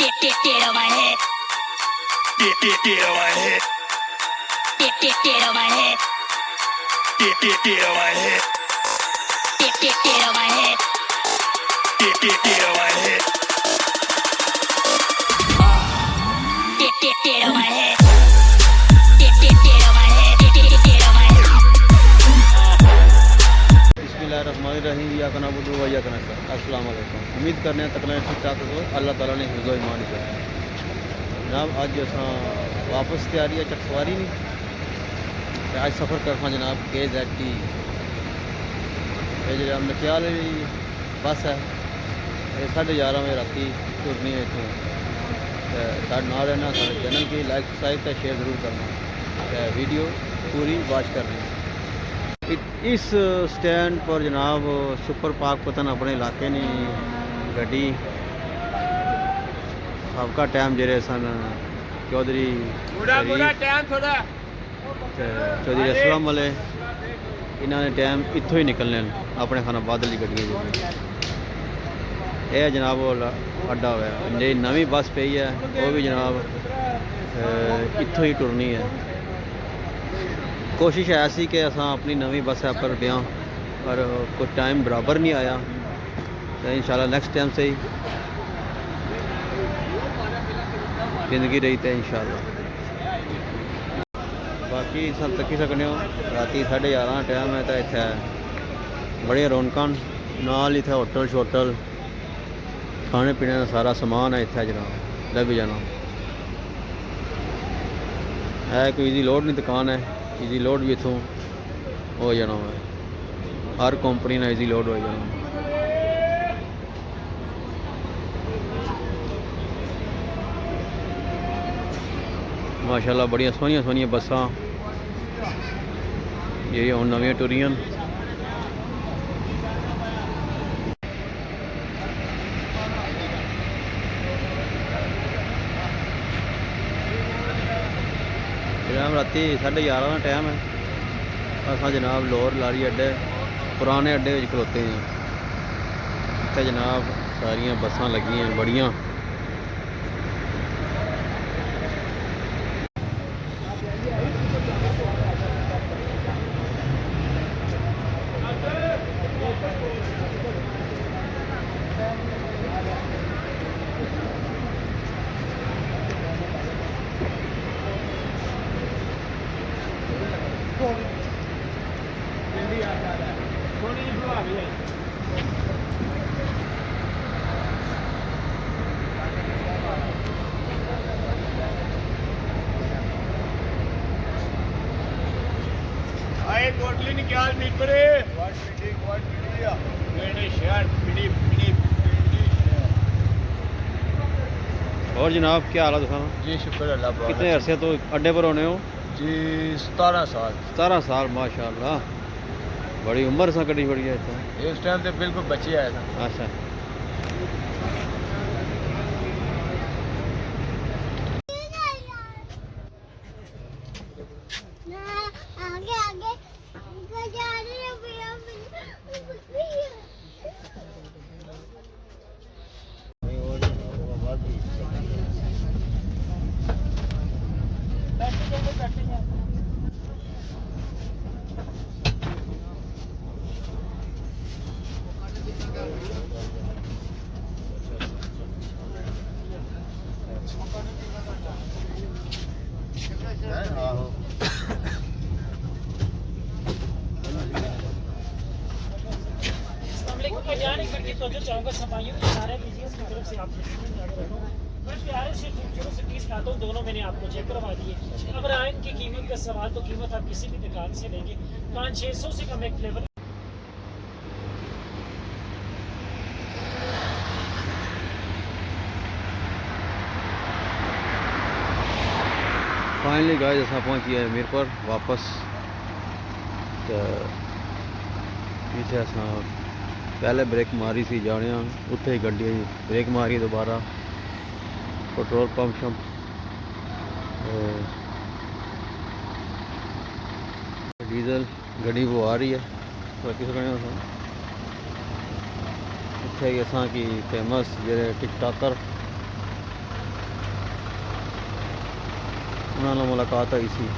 Get on my head. Get on my head. Get on my head. Get on my head. Get on my head. Get on my head. Get on my head. Get on my head. Get on my head. बिस्मिल्लाहिर्रहमानिर्रहीम या कना बुदू या कना अस्सलाम वालेकुम। उम्मीद करने तकना ठीक ठाक हो अल्लाह ताला ने हिफ्ज़ो ईमान कर जनाब। अज अस वापस तैयारी है चकसवारी नहीं आज सफ़र करना जनाब KZT ये जो नकियाल बस है ये 11:30 बजे राती टुरनी है इतों साढ़े ना रहना साढ़े चैनल की लाइक सब्सक्राइब शेयर ज़रूर करना वीडियो पूरी वॉच करनी। इस स्टैंड पर जनाब सुपर पाक पतन अपने इलाके ने गड्डी सबका टाइम जेरे सन चौधरी असलम वाले इन्होंने टाइम इतों ही निकलने अपने खाना बादल की गड्डियाँ यह जनाब अड्डा हुआ जी नवी बस पई है वो भी जनाब इतों ही टुरनी है। कोशिश ऐसी कि अस अपनी नवी बस पर गया पर कुछ टाइम बराबर नहीं आया तो इंशाल्लाह नेक्स्ट टाइम से ही जिंदगी रही तो इंशाल्लाह बाकी सब तकी सकने हो। राती 11:30 टाइम है तो इतने बड़िया रौनक नाल इतने होटल शोटल खाने पीने का सारा समान है इतने जनाब लभी जाना है कोई ईजी लोड नहीं दुकान है ईजी लोड भी इतों हो जाना है हर कंपनी ने ईजी लोड हो जाना। माशाल्लाह बड़िया सोहनिया सोहनिया बसा ये हम नवी टुरियन राती 11:30 का टाइम है असा जनाब लाहौर लारी अड्डे पुराने अड्डे खलोते हैं इतने जनाब सारिया बसा लगी हैं बड़िया कोटली निकाल मीट परे व्हाट मीडिया मैंने शर्ट मिनी मिनी और जनाब क्या हाल है दिखाना जी शुक्र अल्लाह पाक। कितने अरसे तो अड्डे पर होने हो जी 17 साल 17 साल माशाल्लाह बड़ी उम्र से कड़ी बड़ी है इतना इस टाइम तो बिल्कुल बच्चे आया था। अच्छा आगे आगे जा रही है भैया तो जो चाहूँगा सफाइयों के सारे बिजनेस की तरफ से आप मैं प्यारे से खूबसूरत से पीस खाता हूँ दोनों मैंने आपको चेक करवा दिए। अब आयन की कीमत का सवाल तो कीमत आप किसी भी दुकान से लेंगे 500-600 से कम एक फ्लेवर। फाइनली गाइस असा पहुँच गया मीर पर वापस तो इतने असा पहले ब्रेक मारी सी जाने उत्थे ही गड्डी ब्रेक मारी दोबारा पेट्रोल पंप शंप डीजल गड्डी वो आ रही है इतने असा की फेमस जे टिकटॉकर ਉਹਨਾਂ ਨਾਲ ਮੁਲਾਕਾਤ ਹੋਈ ਸੀ।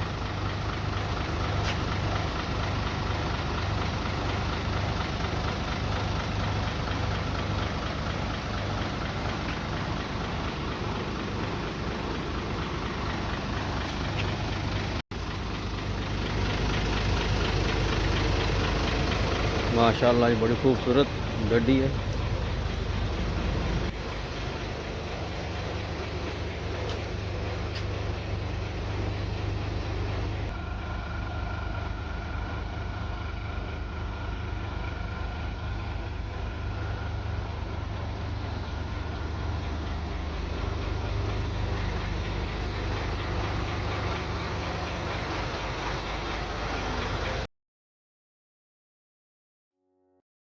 माशाल्लाह, ये बड़ी खूबसूरत गड्डी है।